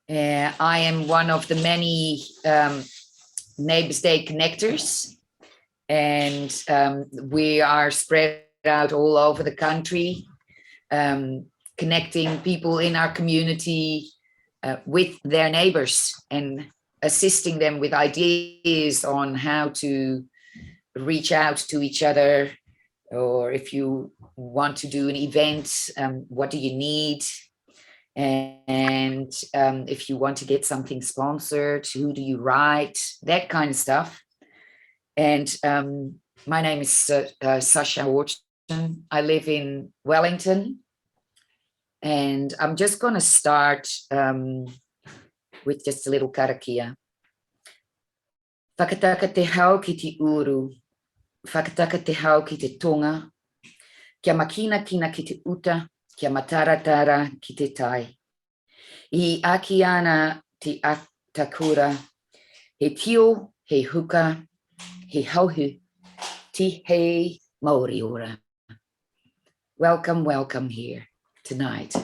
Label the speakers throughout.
Speaker 1: I am one of the many Neighbors Day connectors, and we are spread out all over the country, connecting people in our community with their neighbors and assisting them with ideas on how to reach out to each other, or if you want to do an event, what do you need? And if you want to get something sponsored, who do you write? That kind of stuff. And my name is Sacha. I live in Wellington. And I'm just going to start with just a little karakia. Whakataka te hau ki te uru, whakataka te hau ki te tonga, kia makina kina ki te uta, kia mataratara ki te tai. I aki ana te atakura, he tio, he huka, he hauhu, ti he Maori ora. Welcome, welcome here tonight.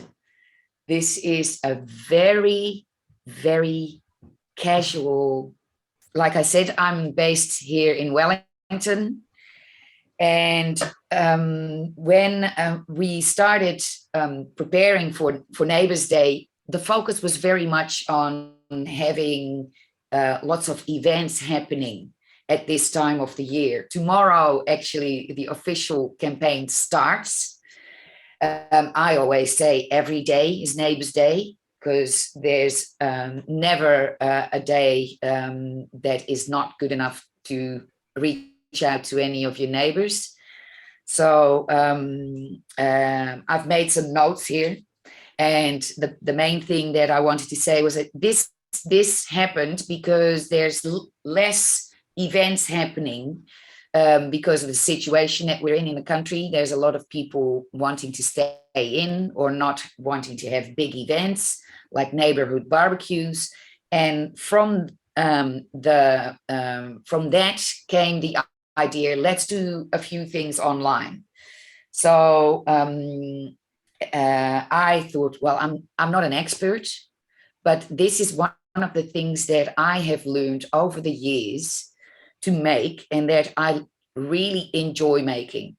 Speaker 1: This is a very, very casual, like I said, I'm based here in Wellington. And when we started preparing for Neighbors Day, the focus was very much on having lots of events happening at this time of the year. Tomorrow, actually, the official campaign starts. I always say every day is Neighbors Day, because there's never a day that is not good enough to reach out to any of your neighbors. So I've made some notes here. And the main thing that I wanted to say was that this happened because there's less events happening because of the situation that we're in the country. There's a lot of people wanting to stay in or not wanting to have big events like neighborhood barbecues. And from that came the idea, let's do a few things online. So I thought, well, I'm not an expert, but this is one of the things that I have learned over the years to make, and that I really enjoy making.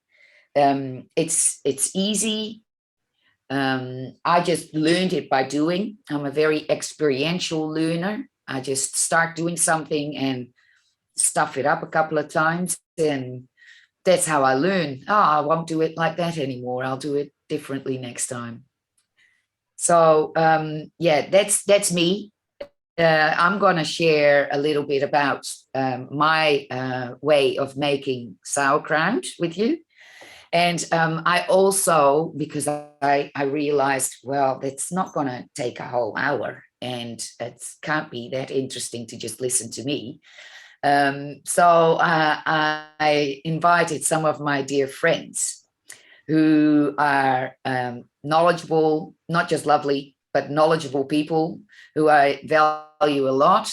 Speaker 1: It's easy. I just learned it by doing. I'm a very experiential learner. I just start doing something and stuff it up a couple of times, and that's how I learn. Oh, I won't do it like that anymore. I'll do it differently next time. So yeah, that's me. I'm going to share a little bit about my way of making sauerkraut with you. And I also, because I realized, well, it's not going to take a whole hour, and it can't be that interesting to just listen to me. So I invited some of my dear friends who are knowledgeable, not just lovely, but knowledgeable people who I value a lot.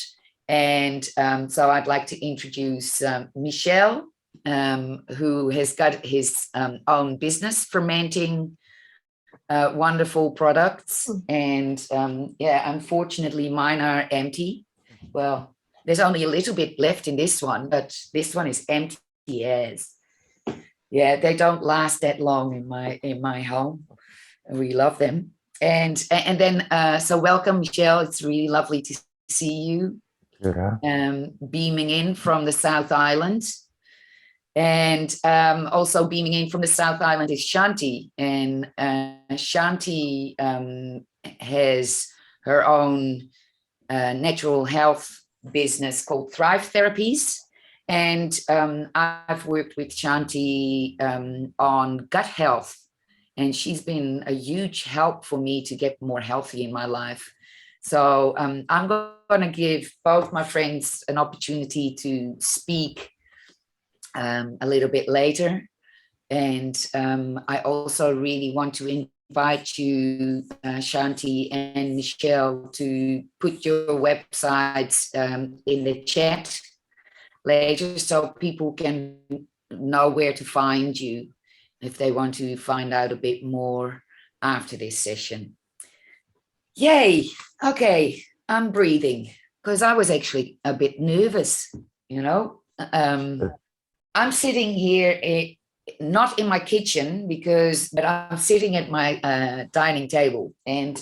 Speaker 1: And so I'd like to introduce Michel, who has got his own business fermenting wonderful products. And yeah, unfortunately, mine are empty. Well, there's only a little bit left in this one, but this one is empty as. Yeah, they don't last that long in my home. We love them. And then, so welcome, Michel. It's really lovely to see you.
Speaker 2: Yeah.
Speaker 1: Beaming in from the South Island. And also beaming in from the South Island is Shanti. And Shanti has her own natural health business called Therapies. And I've worked with Shanti on gut health. And she's been a huge help for me to get more healthy in my life. So I'm going to give both my friends an opportunity to speak a little bit later. And I also really want to invite you, Shanti and Michel, to put your websites in the chat later so people can know where to find you if they want to find out a bit more after this session. Yay. Okay. I'm breathing because I was actually a bit nervous, you know. I'm sitting here, not in my kitchen but I'm sitting at my dining table, and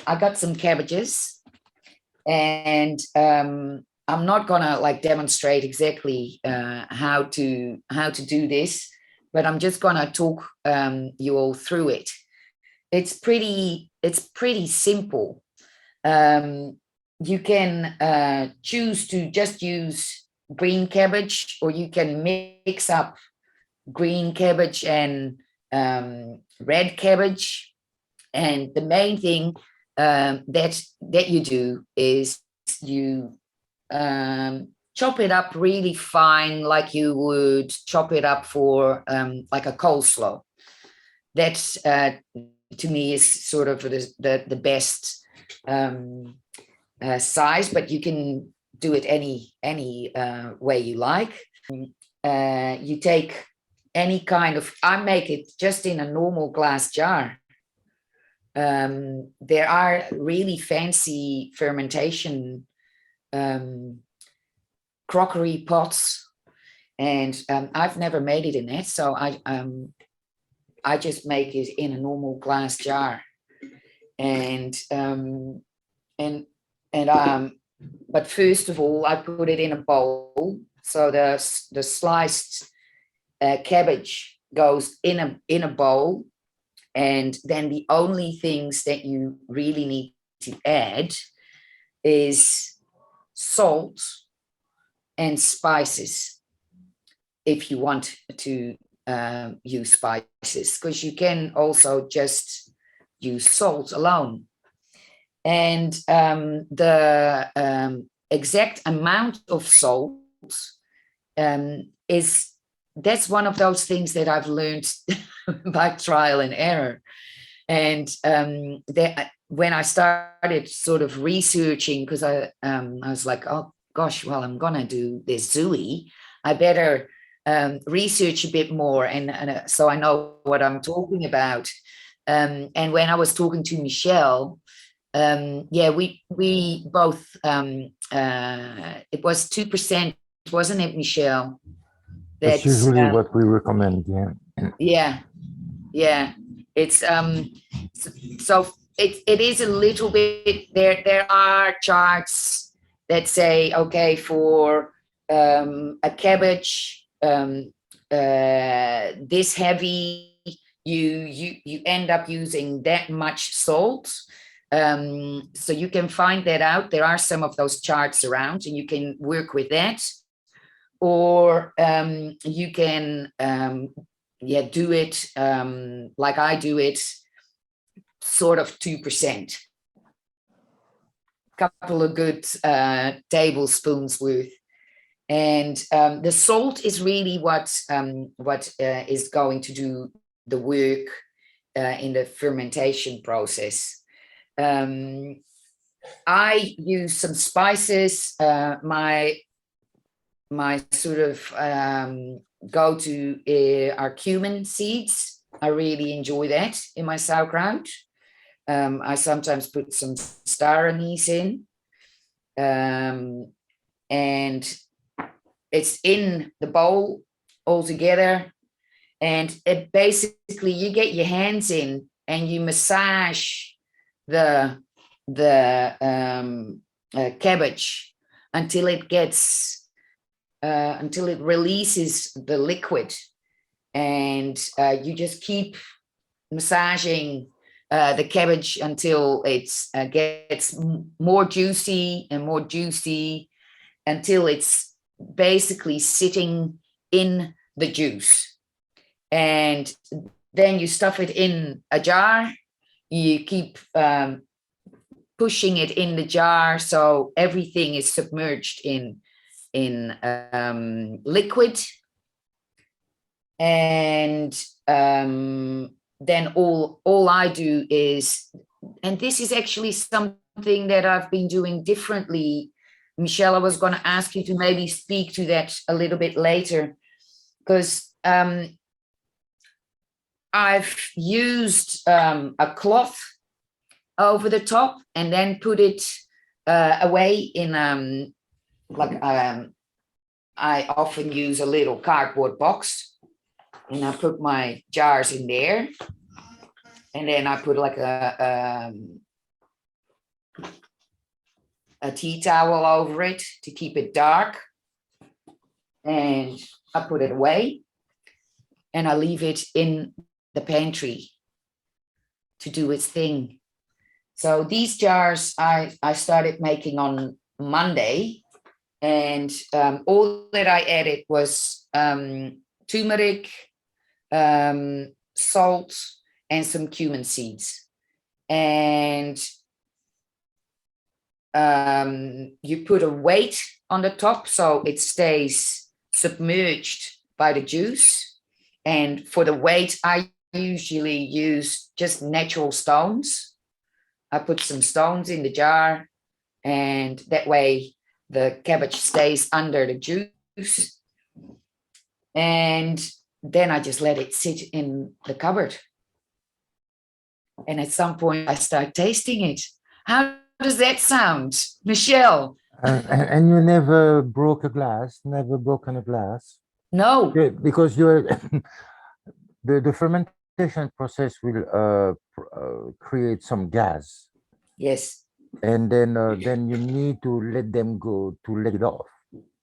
Speaker 1: I got some cabbages, and I'm not gonna like demonstrate exactly how to do this, but I'm just gonna talk you all through it. It's pretty simple. You can choose to just use green cabbage, or you can mix up green cabbage and red cabbage. And the main thing that you do is you chop it up really fine, like you would chop it up for like a coleslaw. That's to me is sort of the best size, but you can do it any way you like. You take any kind of, I make it just in a normal glass jar. There are really fancy fermentation crockery pots, and I've never made it in that, so I just make it in a normal glass jar. And but first of all, I put it in a bowl. So the sliced cabbage goes in a bowl, and then the only things that you really need to add is salt and spices, if you want to use spices, because you can also just use salt alone. And the exact amount of salt that's one of those things that I've learned by trial and error. And when I started sort of researching, because I was like, oh gosh, well, I'm gonna do this zooey, I better research a bit more, and so I know what I'm talking about. And when I was talking to Michel, yeah, we both it was 2%, wasn't it, Michel?
Speaker 2: That's usually what we recommend.
Speaker 1: Yeah. It's so it is a little bit there are charts that say, okay, for a cabbage this heavy, you end up using that much salt. So you can find that out. There are some of those charts around, and you can work with that. Or you can do it like I do it, sort of 2%. Couple of good tablespoons worth. And the salt is really what is going to do the work in the fermentation process. I use some spices. My sort of go-to are cumin seeds. I really enjoy that in my sauerkraut. I sometimes put some star anise in, and it's in the bowl all together. And it basically, you get your hands in and you massage the cabbage until it gets until it releases the liquid, and you just keep massaging the cabbage until it gets more juicy and more juicy, until it's basically sitting in the juice. And then you stuff it in a jar. You keep pushing it in the jar so everything is submerged in liquid. And then all I do is, and this is actually something that I've been doing differently. Michel, I was going to ask you to maybe speak to that a little bit later, because I've used a cloth over the top and then put it away in I often use a little cardboard box, and I put my jars in there, and then I put like a tea towel over it to keep it dark, and I put it away, and I leave it in the pantry to do its thing. So these jars I started making on Monday, and all that I added was turmeric, salt, and some cumin seeds. And you put a weight on the top so it stays submerged by the juice. And for the weight, I usually use just natural stones. I put some stones in the jar, and that way the cabbage stays under the juice. And then I just let it sit in the cupboard. And at some point I start tasting it. How does that sound, Michel?
Speaker 2: And you never broke a glass, never broken a glass?
Speaker 1: No.
Speaker 2: Yeah, because you're the fermentation process will create some gas.
Speaker 1: Yes.
Speaker 2: And then you need to let them go to let it off.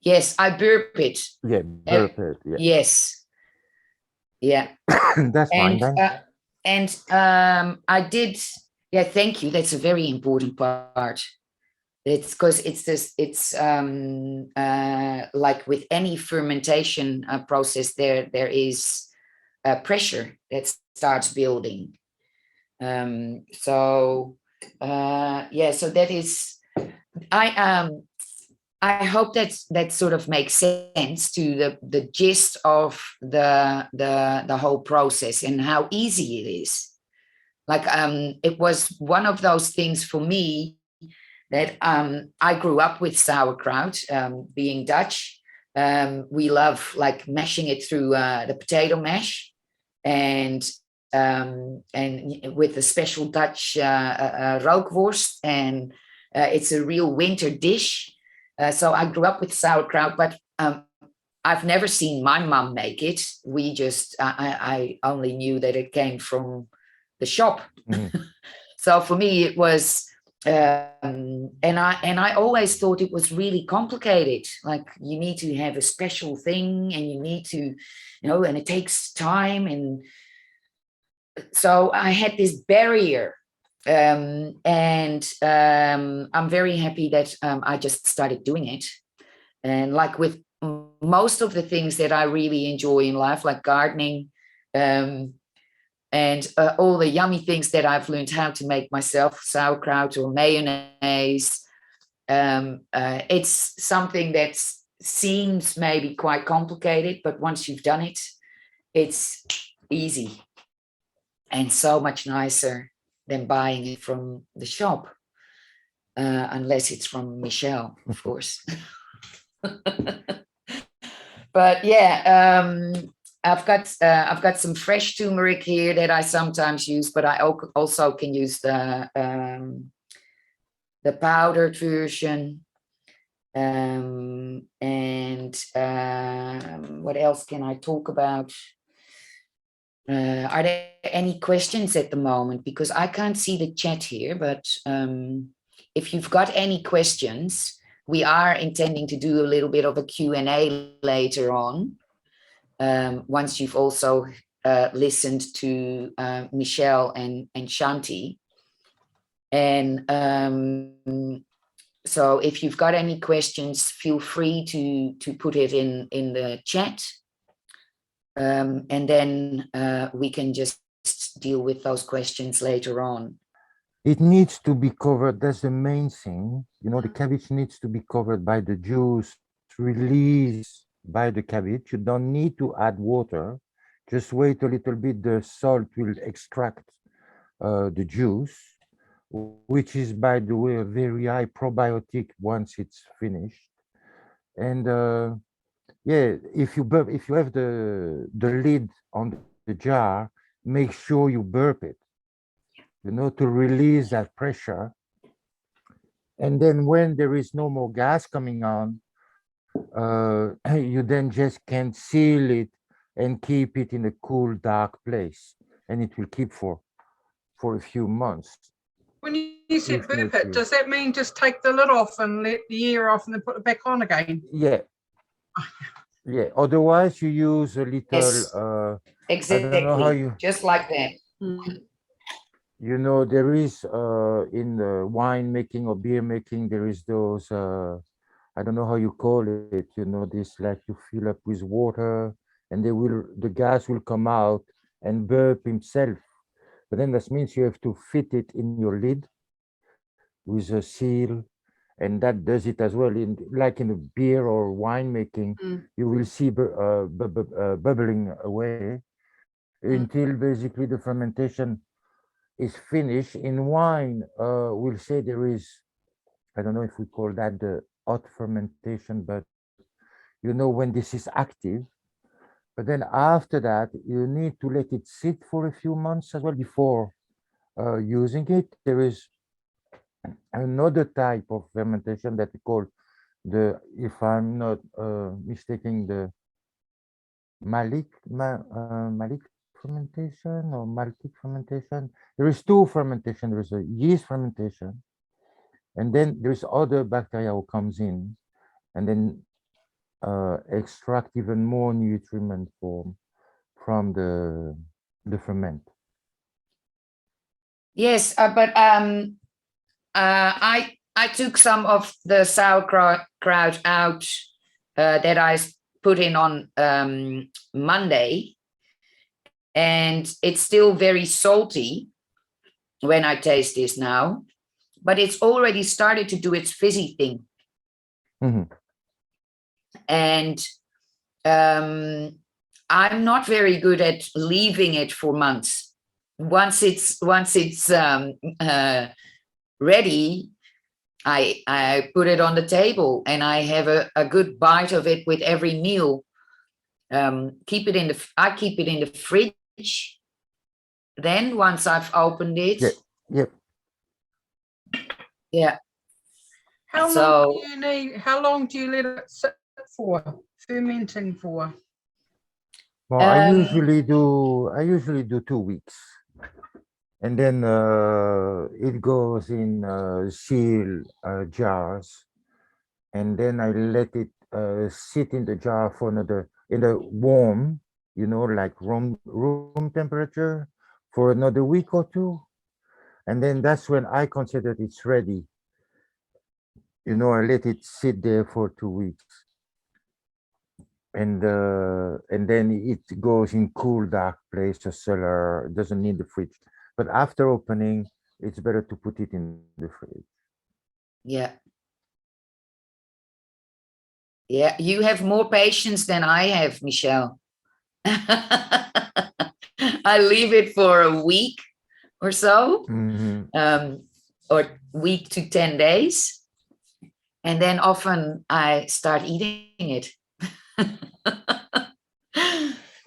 Speaker 1: Yes, I burp it.
Speaker 2: Yeah, burp it. Yeah.
Speaker 1: Yes. Yeah.
Speaker 2: That's fine then.
Speaker 1: And I did. Yeah, thank you. That's a very important part. It's because it's this. It's like with any fermentation process, there is pressure that starts building. So that is. I hope that sort of makes sense to the gist of the whole process and how easy it is. Like it was one of those things for me that I grew up with sauerkraut, being Dutch. We love like mashing it through the potato mash, and with a special Dutch rookworst, and it's a real winter dish. So I grew up with sauerkraut, but I've never seen my mom make it. We just, I only knew that it came from the shop. Mm-hmm. So for me, it was, and I always thought it was really complicated. Like you need to have a special thing, and you need to, and it takes time. And so I had this barrier. I'm very happy that I just started doing it. And like with most of the things that I really enjoy in life, like gardening, and all the yummy things that I've learned how to make myself, sauerkraut or mayonnaise, it's something that seems maybe quite complicated, but once you've done it, it's easy and so much nicer than buying it from the shop, unless it's from Michel, of course. But yeah, I've got some fresh turmeric here that I sometimes use, but I also can use the powdered version. What else can I talk about? Are there any questions at the moment? Because I can't see the chat here, but if you've got any questions, we are intending to do a little bit of a Q&A later on, once you've also listened to Michel and Shanti. And so if you've got any questions, feel free to put it in the chat. And then we can just deal with those questions later on.
Speaker 2: It needs to be covered. That's the main thing. The cabbage needs to be covered by the juice released by the cabbage. You don't need to add water. Just wait a little bit. The salt will extract the juice, which is, by the way, a very high probiotic once it's finished. And yeah, if you have the lid on the jar, make sure you burp it, to release that pressure. And then when there is no more gas coming on, you then just can seal it and keep it in a cool, dark place, and it will keep for a few months.
Speaker 3: When you said
Speaker 2: If
Speaker 3: burp
Speaker 2: not
Speaker 3: it,
Speaker 2: you.
Speaker 3: does that mean just take the lid off and let the air off and then put it back on again?
Speaker 2: Yeah. Yeah. Otherwise, you use a little.
Speaker 1: Yes,
Speaker 2: I don't know how
Speaker 1: exactly,
Speaker 2: you.
Speaker 1: just like that.
Speaker 2: You know, there is in the wine making or beer making, there is those. I don't know how you call it. You know, this like you fill up with water, and the gas will come out and burp himself. But then that means you have to fit it in your lid with a seal, and that does it as well. Like in a beer or wine making, you will see bubbling away until basically the fermentation is finished. In wine, we'll say there is, I don't know if we call that the hot fermentation, but you know when this is active. But then after that, you need to let it sit for a few months as well before using it. There is another type of fermentation that we call if I'm not mistaken, the malic fermentation or maltic fermentation. There is two fermentation. There is a yeast fermentation, and then there's other bacteria who comes in and then extract even more nutriment from the ferment.
Speaker 1: Yes, but I took some of the sauerkraut out that I put in on Monday, and it's still very salty when I taste this now, but it's already started to do its fizzy thing. And I'm not very good at leaving it for months. Once it's ready, I put it on the table and I have a good bite of it with every meal. I keep it in the fridge. Then once I've opened it, yeah.
Speaker 3: How long do you let it sit for, fermenting for?
Speaker 2: Well, I usually do 2 weeks, and then it goes in seal jars, and then I let it sit in the jar for in the warm, you know, like room temperature for another week or two, and then that's when I consider it's ready. You know, I let it sit there for 2 weeks. And then it goes in cool, dark place, a cellar. It doesn't need the fridge. But after opening, it's better to put it in the fridge.
Speaker 1: Yeah. Yeah, you have more patience than I have, Michel. I leave it for a week or so, or week to 10 days. And then often I start eating it.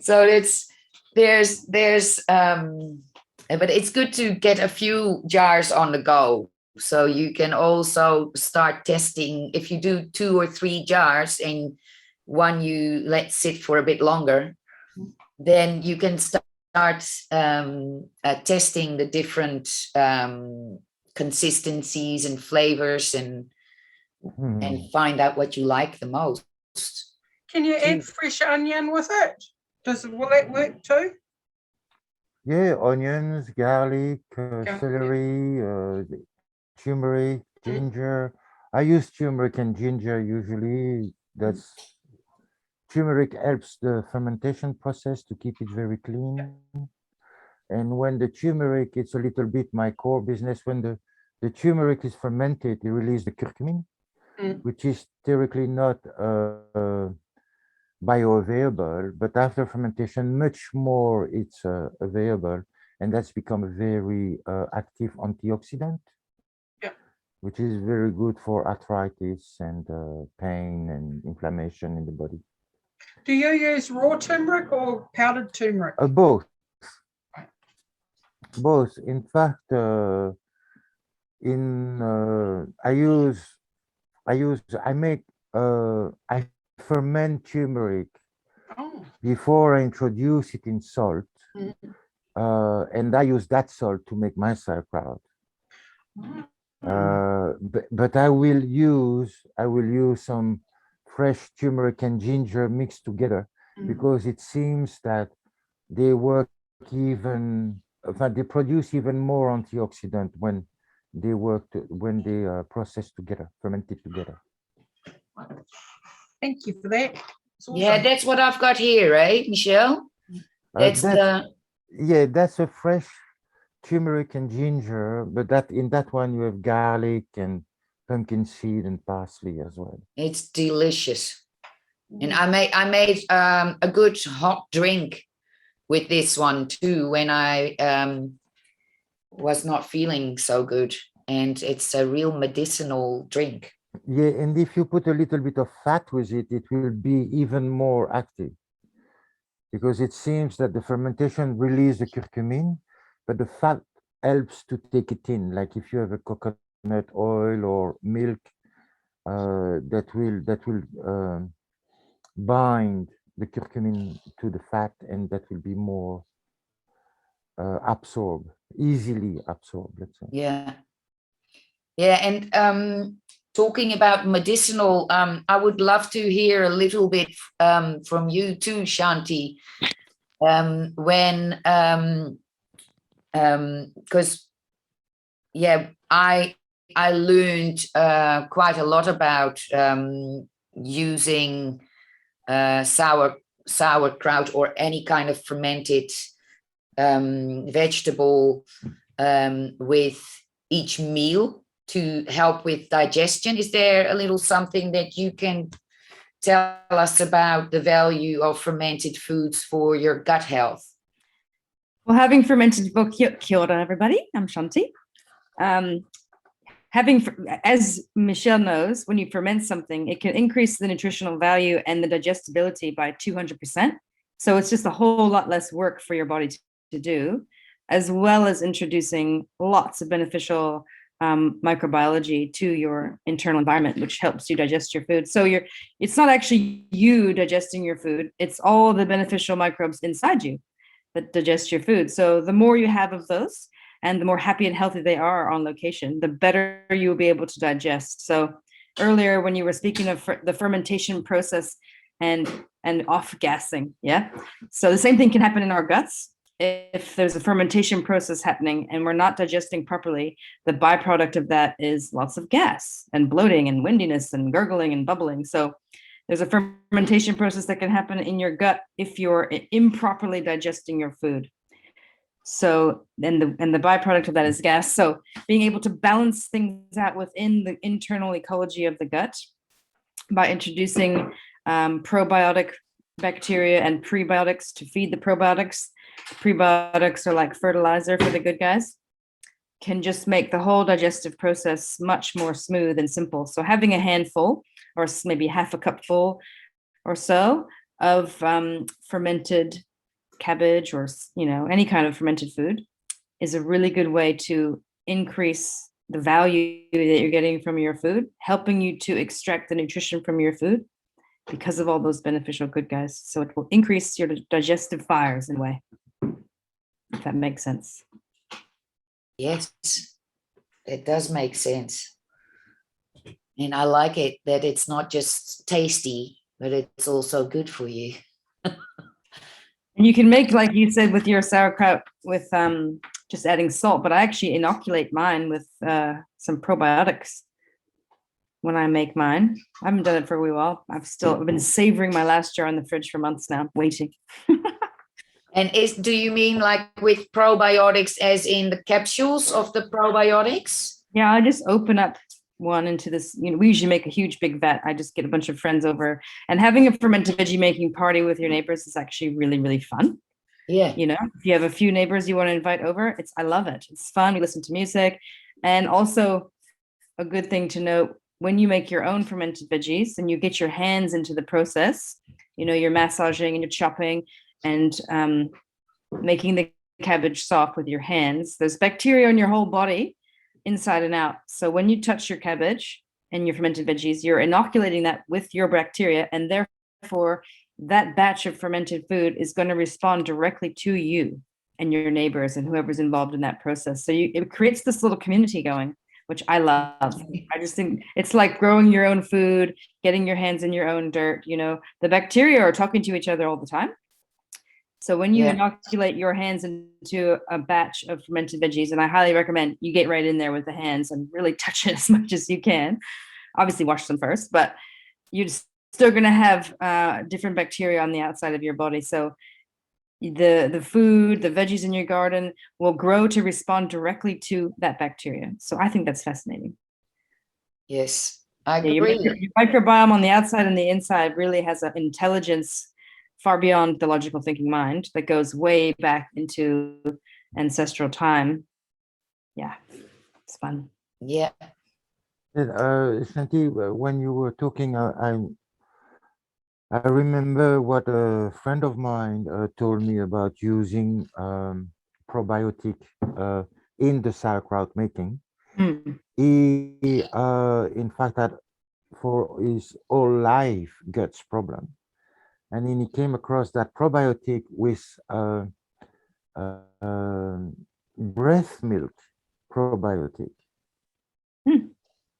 Speaker 1: So but it's good to get a few jars on the go. So you can also start testing. If you do 2 or 3 jars and one you let sit for a bit longer, then you can start testing the different consistencies and flavors and find out what you like the most.
Speaker 3: Can you add fresh onion with it? Will that work too?
Speaker 2: Yeah, onions, garlic, celery, turmeric, ginger. I use turmeric and ginger usually. Turmeric helps the fermentation process to keep it very clean. And when the turmeric, it's a little bit my core business. When the turmeric is fermented, it releases the curcumin, which is theoretically not bioavailable, but after fermentation, much more it's available, and that's become a very active antioxidant, which is very good for arthritis and pain and inflammation in the body.
Speaker 3: Do you use raw turmeric or powdered turmeric?
Speaker 2: Both. Both. In fact, I ferment turmeric
Speaker 3: Oh.
Speaker 2: before I introduce it in salt, and I use that salt to make my sauerkraut. But I will use some fresh turmeric and ginger mixed together, because it seems that they work they produce even more antioxidant when they process together, fermented together.
Speaker 3: Thank you for that.
Speaker 1: Yeah, that's what I've got here, right, Michel? That's
Speaker 2: that's a fresh turmeric and ginger, but in that one you have garlic and pumpkin seed and parsley as well.
Speaker 1: It's delicious. And I made a good hot drink with this one too when I was not feeling so good, and it's a real medicinal drink.
Speaker 2: Yeah, and if you put a little bit of fat with it, it will be even more active, because it seems that the fermentation releases the curcumin, but the fat helps to take it in. Like if you have a coconut oil or milk, that will bind the curcumin to the fat, and that will be more easily absorbed, let's say.
Speaker 1: Yeah. And talking about medicinal, I would love to hear a little bit from you too, Shanti, because I learned quite a lot about using sauerkraut or any kind of fermented vegetable with each meal to help with digestion. Is there a little something that you can tell us about the value of fermented foods for your gut health?
Speaker 4: Well, having fermented, kia ora, everybody. I'm Shanti. As Michel knows, when you ferment something, it can increase the nutritional value and the digestibility by 200%. So it's just a whole lot less work for your body to do, as well as introducing lots of beneficial microbiology to your internal environment, which helps you digest your food. So it's not actually you digesting your food, it's all the beneficial microbes inside you that digest your food. So the more you have of those, and the more happy and healthy they are on location, the better you will be able to digest. So earlier, when you were speaking of the fermentation process and off-gassing, yeah? So the same thing can happen in our guts. If there's a fermentation process happening and we're not digesting properly, the byproduct of that is lots of gas and bloating and windiness and gurgling and bubbling. So there's a fermentation process that can happen in your gut if you're improperly digesting your food. So and the byproduct of that is gas. So being able to balance things out within the internal ecology of the gut by introducing probiotic bacteria and prebiotics to feed the probiotics. Prebiotics are like fertilizer for the good guys, can just make the whole digestive process much more smooth and simple. So having a handful, or maybe half a cupful or so, of fermented cabbage or any kind of fermented food is a really good way to increase the value that you're getting from your food, helping you to extract the nutrition from your food because of all those beneficial good guys. So it will increase your digestive fires in a way, if that makes sense.
Speaker 1: Yes, it does make sense. And I like it that it's not just tasty, but it's also good for you.
Speaker 4: And you can make, like you said, with your sauerkraut with just adding salt, but I actually inoculate mine with some probiotics when I make mine. I haven't done it for a wee while. I've been savoring my last jar in the fridge for months now, waiting.
Speaker 1: And do you mean like with probiotics as in the capsules of the probiotics?
Speaker 4: Yeah, I just open up one into this, we usually make a huge big vat. I just get a bunch of friends over, and having a fermented veggie making party with your neighbors is actually really, really fun.
Speaker 1: Yeah.
Speaker 4: If you have a few neighbors you want to invite over, I love it. It's fun. We listen to music. And also a good thing to note, when you make your own fermented veggies and you get your hands into the process, you're massaging and you're chopping and making the cabbage soft with your hands, there's bacteria in your whole body inside and out. So when you touch your cabbage and your fermented veggies, you're inoculating that with your bacteria, and therefore that batch of fermented food is going to respond directly to you and your neighbors and whoever's involved in that process. So it creates this little community going, which I love. I just think it's like growing your own food, getting your hands in your own dirt. You know, the bacteria are talking to each other all the time. So when you inoculate your hands into a batch of fermented veggies, and I highly recommend you get right in there with the hands and really touch it as much as you can. Obviously wash them first, but you're still going to have different bacteria on the outside of your body. So the food, the veggies in your garden will grow to respond directly to that bacteria. So I think that's fascinating.
Speaker 1: Yes, I agree.
Speaker 4: Your microbiome on the outside and the inside really has an intelligence far beyond the logical thinking mind that goes way back into ancestral time. Yeah, it's fun.
Speaker 1: Yeah.
Speaker 2: Shanti, when you were talking, I remember what a friend of mine told me about using probiotic in the sauerkraut making. He, in fact, had for his whole life guts problem, and then he came across that probiotic with breast milk probiotic.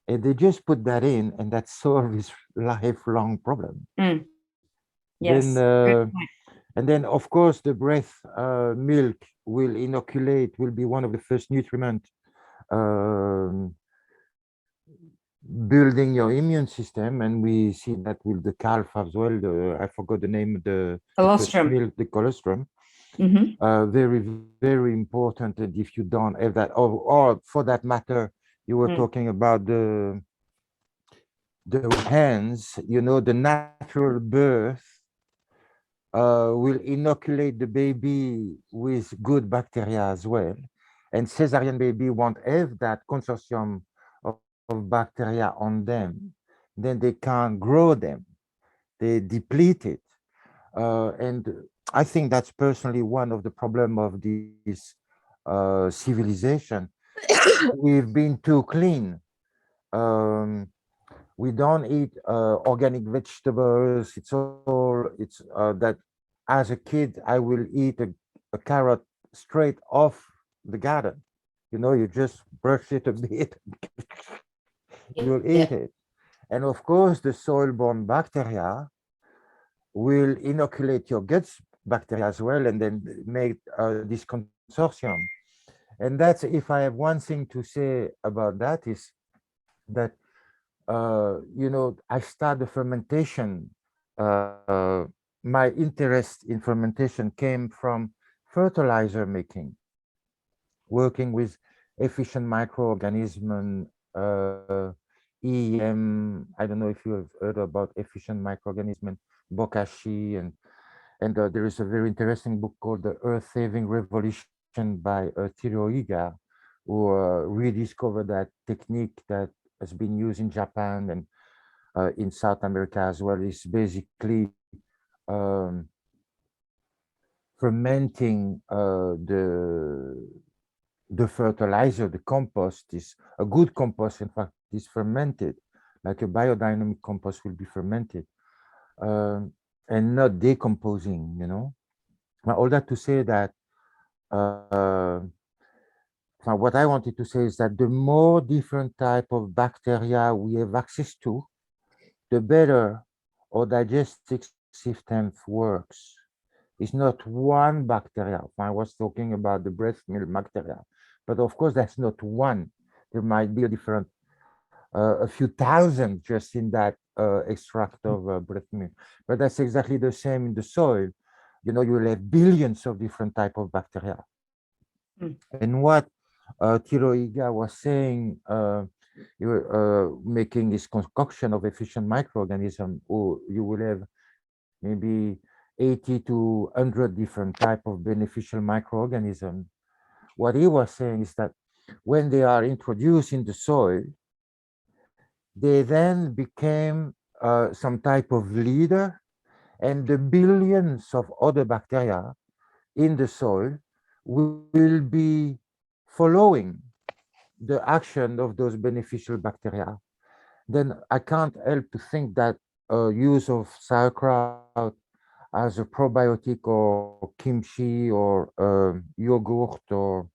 Speaker 2: And they just put that in, and that solved his lifelong problem.
Speaker 4: Yes.
Speaker 2: And then, of course, the breast milk will be one of the first nutrients building your immune system. And we see that with the calf as well. I forgot the name of the
Speaker 4: colostrum.
Speaker 2: Milk, the colostrum. Very, very important. And if you don't have that, or for that matter, you were talking about the hands, you know, the natural birth will inoculate the baby with good bacteria as well. And cesarean baby won't have that consortium of bacteria on them. Then they can't grow them. They deplete it. And I think that's personally one of the problem of this civilization. We've been too clean. We don't eat organic vegetables. It's that as a kid, I will eat a carrot straight off the garden. You know, you just brush it a bit, you'll eat it. And of course, the soil-borne bacteria will inoculate your gut bacteria as well, and then make this consortium. And that's, if I have one thing to say about that, is that you know, I started fermentation. My interest in fermentation came from fertilizer making, working with efficient microorganisms, EM. I don't know if you have heard about efficient microorganisms, bokashi, and there is a very interesting book called The Earth Saving Revolution by Thilo Iga, who rediscovered that technique that has been used in Japan and in South America as well. Is basically fermenting the fertilizer, the compost. Is a good compost, in fact, is fermented, like a biodynamic compost will be fermented, and not decomposing, you know. All that to say that what I wanted to say is that the more different type of bacteria we have access to, the better our digestive system works. It's not one bacteria. I was talking about the breast milk bacteria, but of course that's not one. There might be a few thousand just in that extract of breast milk. But that's exactly the same in the soil. You know, you will have billions of different type of bacteria. And what Thilo Iga was saying, you were making this concoction of efficient microorganisms, or you will have maybe 80 to 100 different type of beneficial microorganisms. What he was saying is that when they are introduced in the soil, they then became some type of leader, and the billions of other bacteria in the soil will be following the action of those beneficial bacteria, then I can't help to think that use of sauerkraut as a probiotic or kimchi or yogurt or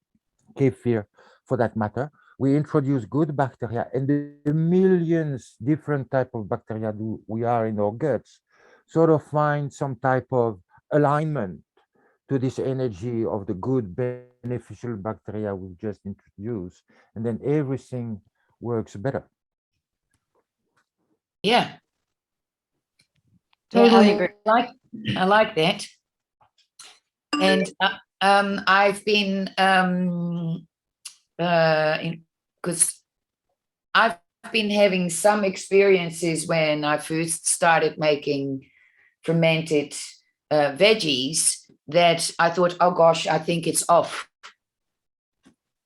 Speaker 2: kefir for that matter, we introduce good bacteria, and the millions different type of bacteria we are in our guts sort of find some type of alignment to this energy of the good beneficial bacteria we've just introduced, and then everything works better.
Speaker 1: Yeah.
Speaker 4: Totally
Speaker 1: Yeah,
Speaker 4: agree.
Speaker 1: I like that. And I've been because I've been having some experiences when I first started making fermented veggies that I thought, oh gosh, I think it's off.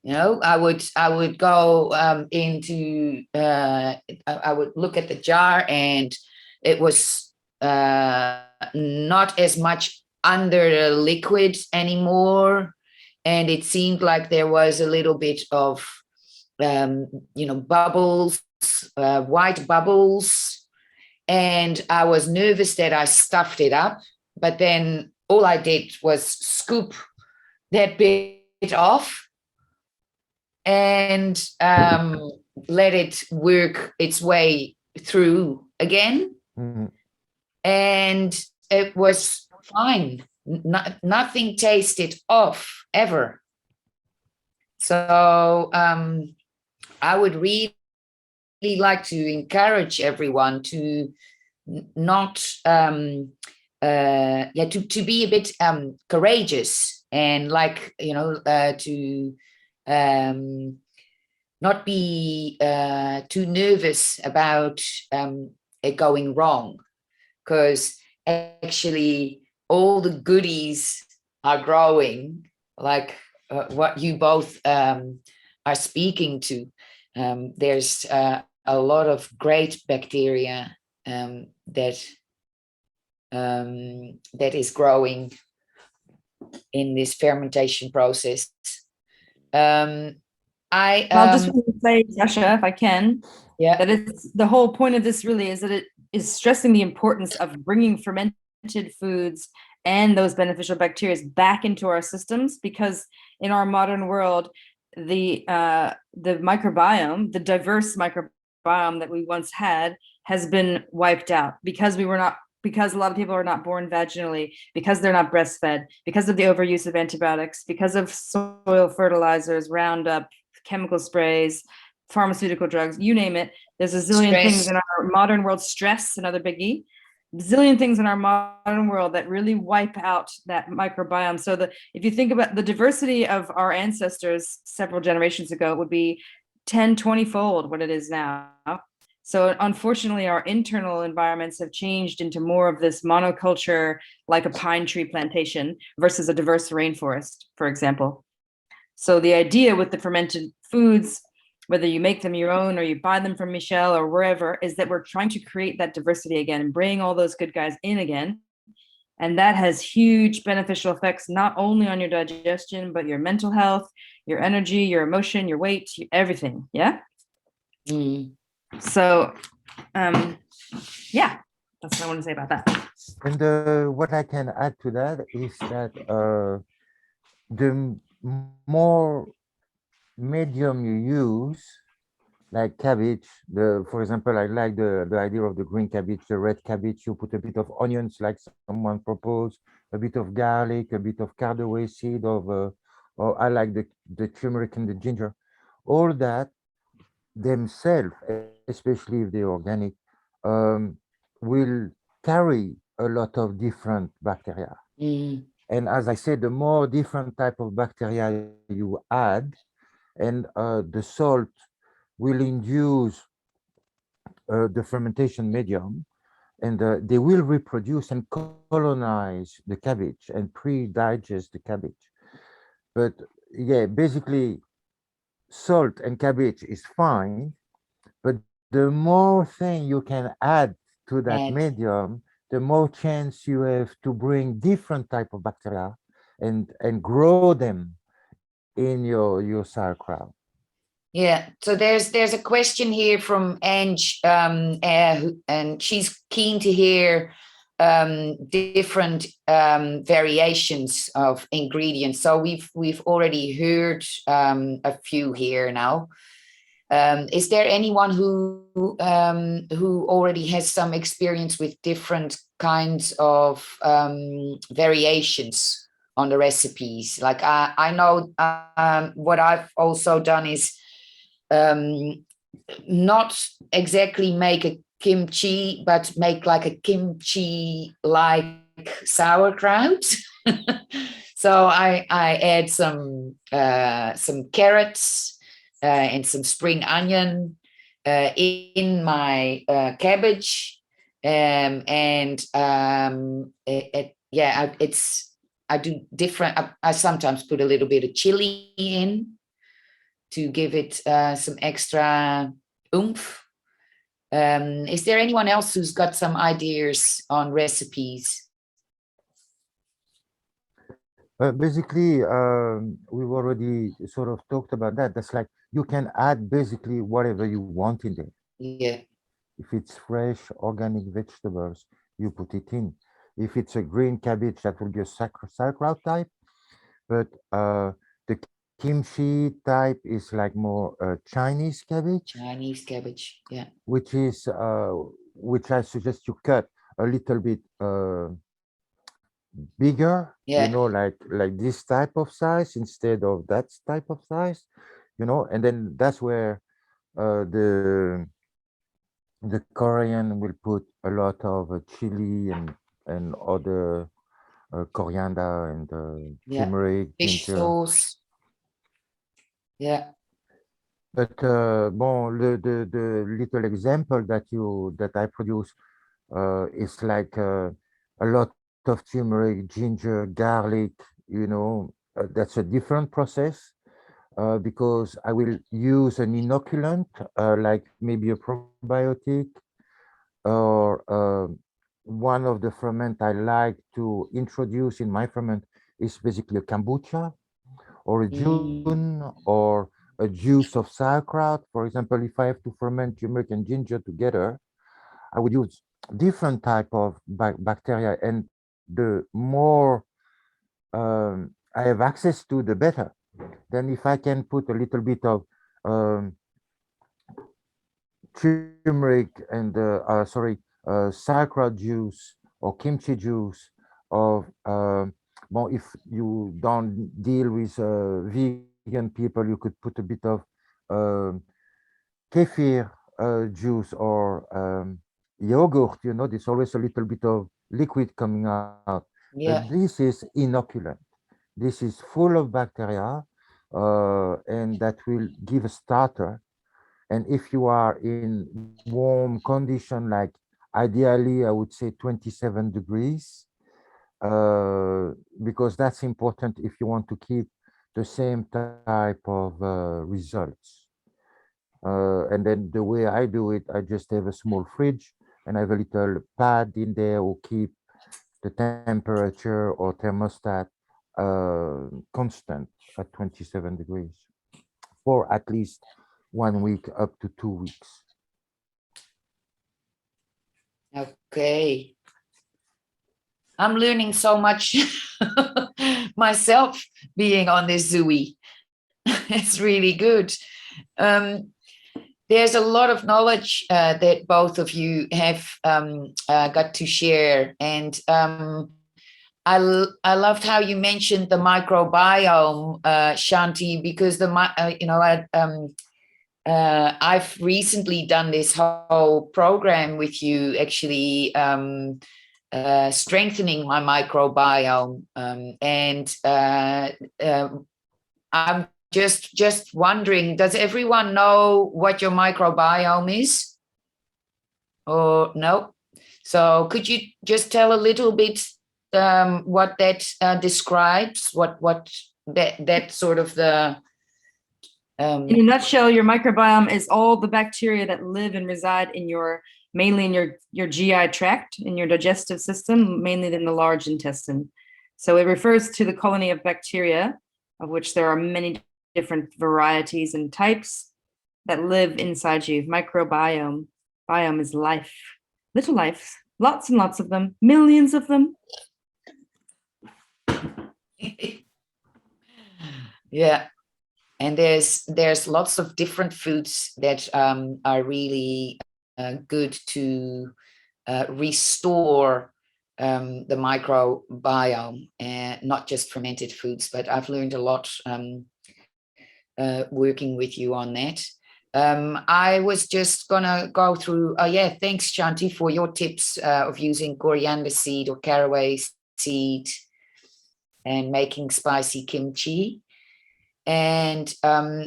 Speaker 1: You know, I would go into I would look at the jar, and it was not as much under the liquid anymore, and it seemed like there was a little bit of bubbles, white bubbles, and I was nervous that I stuffed it up, but then all I did was scoop that bit off and let it work its way through again.
Speaker 2: Mhm.
Speaker 1: And it was fine. Nothing tasted off ever. So I would really like to encourage everyone to not to be a bit courageous, and to not be too nervous about it going wrong, because actually all the goodies are growing, like what you both are speaking to. There's a lot of great bacteria that is growing in this fermentation process.
Speaker 4: I'll just want to say, Sacha, if I can,
Speaker 1: yeah,
Speaker 4: that it's the whole point of this really is that it is stressing the importance of bringing fermented foods and those beneficial bacteria back into our systems, because in our modern world, the microbiome, the diverse microbiome that we once had, has been wiped out because a lot of people are not born vaginally, because they're not breastfed, because of the overuse of antibiotics, because of soil fertilizers, Roundup, chemical sprays, pharmaceutical drugs, you name it. There's a zillion things in our modern world. Stress, another biggie. Zillion things in our modern world that really wipe out that microbiome. So if you think about the diversity of our ancestors several generations ago, it would be 10, 20-fold what it is now. So unfortunately, our internal environments have changed into more of this monoculture, like a pine tree plantation, versus a diverse rainforest, for example. So the idea with the fermented foods, whether you make them your own or you buy them from Michel or wherever, is that we're trying to create that diversity again and bring all those good guys in again. And that has huge beneficial effects, not only on your digestion, but your mental health, your energy, your emotion, your weight, everything. Yeah. So, yeah, that's what I want to say about that.
Speaker 2: And what I can add to that is that the more medium you use, like cabbage, for example, I like the idea of the green cabbage, the red cabbage. You put a bit of onions, like someone proposed, a bit of garlic, a bit of cardamom seed, or I like the turmeric and the ginger. All that themselves, especially if they're organic, will carry a lot of different bacteria. And as I said, the more different type of bacteria you add, and the salt will induce the fermentation medium, and they will reproduce and colonize the cabbage and pre-digest the cabbage. But yeah, basically, salt and cabbage is fine, but the more thing you can add to that medium, the more chance you have to bring different type of bacteria and grow them in your sauerkraut.
Speaker 1: Yeah, so there's a question here from Ange, and she's keen to hear different variations of ingredients. So we've already heard a few here now. Is there anyone who already has some experience with different kinds of variations on the recipes? Like I know what I've also done is not exactly make a kimchi, but make like a kimchi like sauerkraut. So I add some carrots and some spring onion in my cabbage, and I do different. I sometimes put a little bit of chili in to give it some extra oomph. Is there anyone else who's got some ideas on recipes?
Speaker 2: Basically, we've already sort of talked about that. That's like you can add basically whatever you want in there.
Speaker 1: Yeah.
Speaker 2: If it's fresh, organic vegetables, you put it in. If it's a green cabbage, that will be a sauerkraut type. But the kimchi type is like more Chinese cabbage.
Speaker 1: Chinese cabbage, yeah.
Speaker 2: Which I suggest you cut a little bit bigger,
Speaker 1: yeah.
Speaker 2: You know, like this type of size instead of that type of size, you know, and then that's where the Korean will put a lot of chili and other coriander and turmeric,
Speaker 1: fish
Speaker 2: ginger.
Speaker 1: sauce. Yeah.
Speaker 2: But the little example that I produce is like a lot of turmeric, ginger, garlic, you know, that's a different process because I will use an inoculant, like maybe a probiotic or one of the ferment I like to introduce in my ferment is basically a kombucha or a June or a juice of sauerkraut. For example, if I have to ferment turmeric and ginger together, I would use different type of bacteria, and the more I have access to, the better. Then if I can put a little bit of turmeric and sauerkraut juice or kimchi juice, or well, if you don't deal with vegan people, you could put a bit of kefir juice or yogurt, you know, there's always a little bit of liquid coming out.
Speaker 1: Yeah.
Speaker 2: But this is inoculant. This is full of bacteria, and that will give a starter. And if you are in warm condition, like ideally, I would say 27 degrees, because that's important if you want to keep the same type of results. And then the way I do it, I just have a small fridge and I have a little pad in there who keep the temperature or thermostat constant at 27 degrees for at least 1 week up to 2 weeks.
Speaker 1: Okay. I'm learning so much myself being on this Zooey. It's really good. There's a lot of knowledge that both of you have got to share. And I loved how you mentioned the microbiome, Shanti, because I've recently done this whole program with you, actually strengthening my microbiome. And I'm just wondering, does everyone know what your microbiome is? Or no? So could you just tell a little bit what that describes, what that sort of the
Speaker 4: in a nutshell, your microbiome is all the bacteria that live and reside in mainly in your GI tract, in your digestive system, mainly in the large intestine. So it refers to the colony of bacteria, of which there are many different varieties and types, that live inside you. Microbiome. Biome is life. Little life. Lots and lots of them. Millions of them.
Speaker 1: Yeah. And there's lots of different foods that are really good to restore the microbiome, and not just fermented foods, but I've learned a lot working with you on that. I was just gonna go through, yeah, thanks Shanti for your tips of using coriander seed or caraway seed and making spicy kimchi. And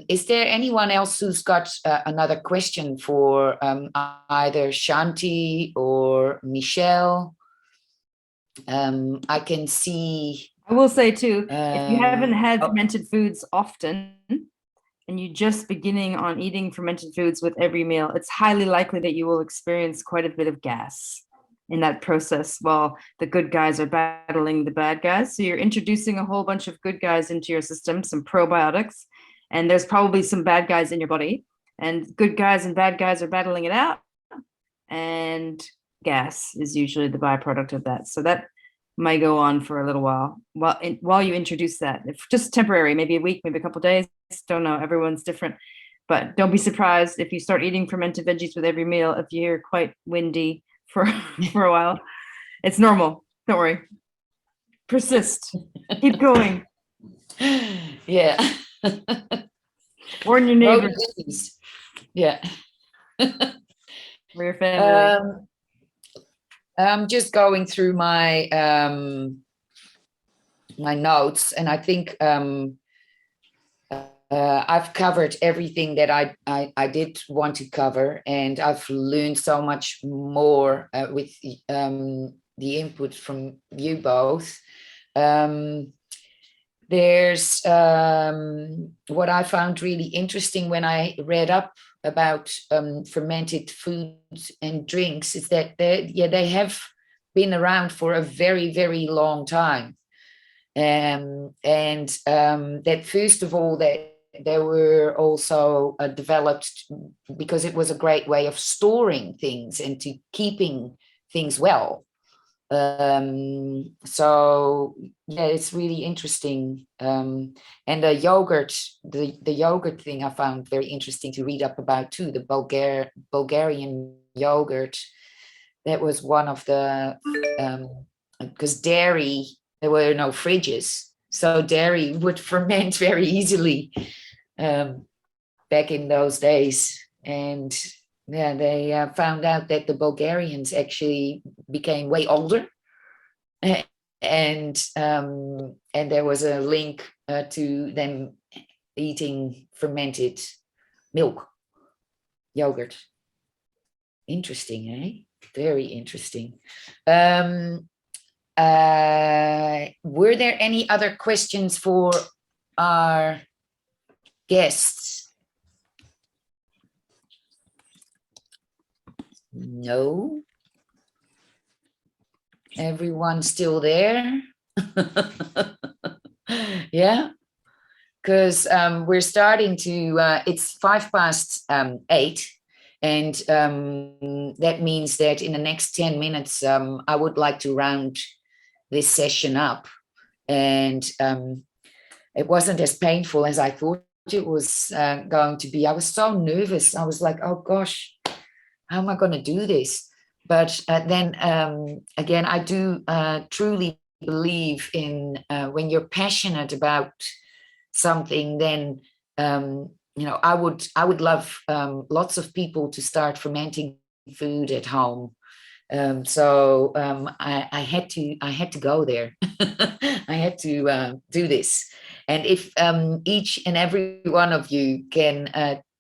Speaker 1: is there anyone else who's got another question for either Shanti or Michel? I can see.
Speaker 4: I will say too, if you haven't had
Speaker 1: oh,
Speaker 4: fermented foods often, and you're just beginning on eating fermented foods with every meal, it's highly likely that you will experience quite a bit of gas in that process while the good guys are battling the bad guys. So you're introducing a whole bunch of good guys into your system, some probiotics, and there's probably some bad guys in your body, and good guys and bad guys are battling it out, and gas is usually the byproduct of that. So that might go on for a little while while you introduce that. If just temporary, maybe a week, maybe a couple of days, don't know, everyone's different. But don't be surprised if you start eating fermented veggies with every meal if you're quite windy for a while. It's normal. Don't worry. Persist. Keep going.
Speaker 1: Yeah.
Speaker 4: Warn your neighbors.
Speaker 1: Yeah.
Speaker 4: For your family.
Speaker 1: I'm just going through my my notes, and I think I've covered everything that I did want to cover, and I've learned so much more with the input from you both. There's what I found really interesting when I read up about fermented foods and drinks is that they have been around for a very, very long time. And that first of all, they were also developed because it was a great way of storing things and to keeping things well. So yeah, it's really interesting. And the yogurt thing I found very interesting to read up about too, the Bulgarian yogurt. That was one of the, because dairy, there were no fridges, so dairy would ferment very easily back in those days. And yeah, they found out that the Bulgarians actually became way older, and there was a link to them eating fermented milk, yogurt. Interesting, eh? Very interesting. Were there any other questions for our guests? No. Everyone's still there? Yeah, because we're starting to, it's 8:05, and that means that in the next 10 minutes, I would like to round this session up. And it wasn't as painful as I thought it was going to be. I was so nervous. I was like, oh gosh, how am I going to do this? But then again, I do truly believe in when you're passionate about something, then you know, I would love lots of people to start fermenting food at home. So I had to go there. I had to do this. And if each and every one of you can,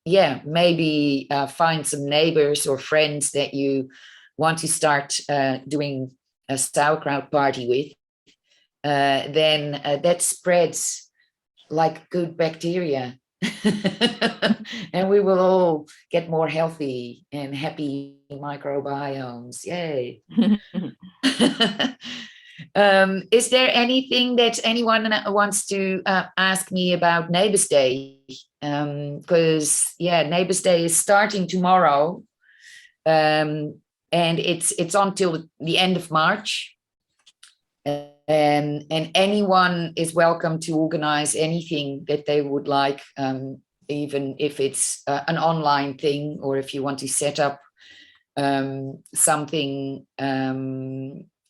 Speaker 1: yeah, maybe find some neighbors or friends that you want to start doing a sauerkraut party with, then that spreads like good bacteria. And we will all get more healthy and happy microbiomes. Yay. Is there anything that anyone wants to ask me about Neighbors Day? Because yeah, Neighbors Day is starting tomorrow, and it's until the end of March. And anyone is welcome to organize anything that they would like, even if it's an online thing, or if you want to set up something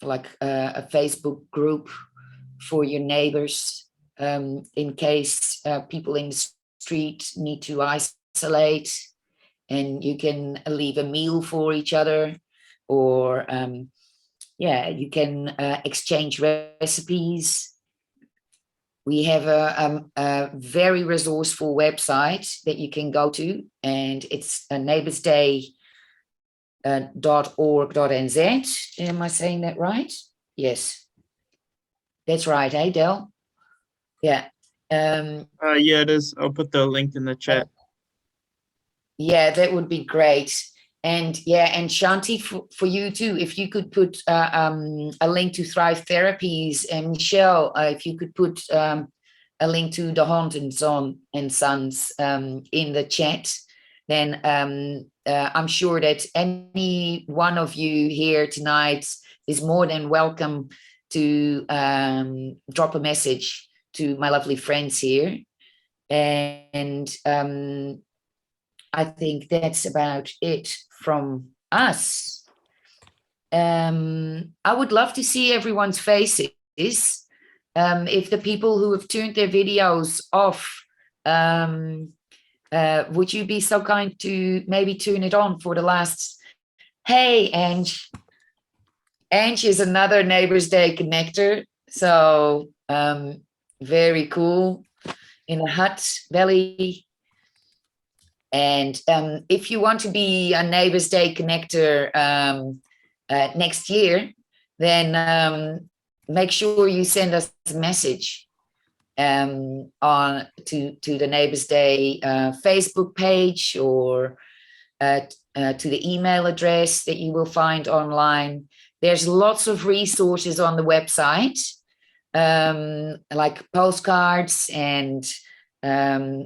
Speaker 1: like a Facebook group for your neighbors, in case people in the street need to isolate, and you can leave a meal for each other, or yeah, you can exchange recipes. We have a very resourceful website that you can go to, and it's neighborsday.org.nz. Am I saying that right? Yes, that's right, eh, Del? Yeah.
Speaker 5: Yeah, it is. I'll put the link in the chat.
Speaker 1: Yeah, that would be great. And yeah, and Shanti, for you too, if you could put a link to Thrive Therapies, and Michel, if you could put a link to Dhondt and Sons in the chat, then I'm sure that any one of you here tonight is more than welcome to drop a message to my lovely friends here. And I think that's about it from us. I would love to see everyone's faces. If the people who have turned their videos off, would you be so kind to maybe turn it on for the last? Hey, Ange. Ange is another Neighbors Day connector. So very cool, in a hut valley. And if you want to be a Neighbors Day connector next year, then make sure you send us a message on to the Neighbors Day Facebook page, or to the email address that you will find online. There's lots of resources on the website, like postcards and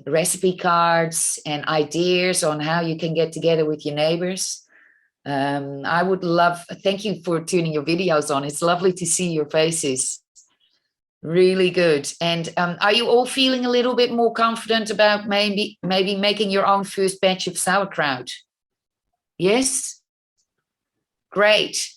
Speaker 1: recipe cards and ideas on how you can get together with your neighbors. I would love, thank you for tuning your videos on. It's lovely to see your faces. Really good. And are you all feeling a little bit more confident about maybe making your own first batch of sauerkraut? Yes? Great.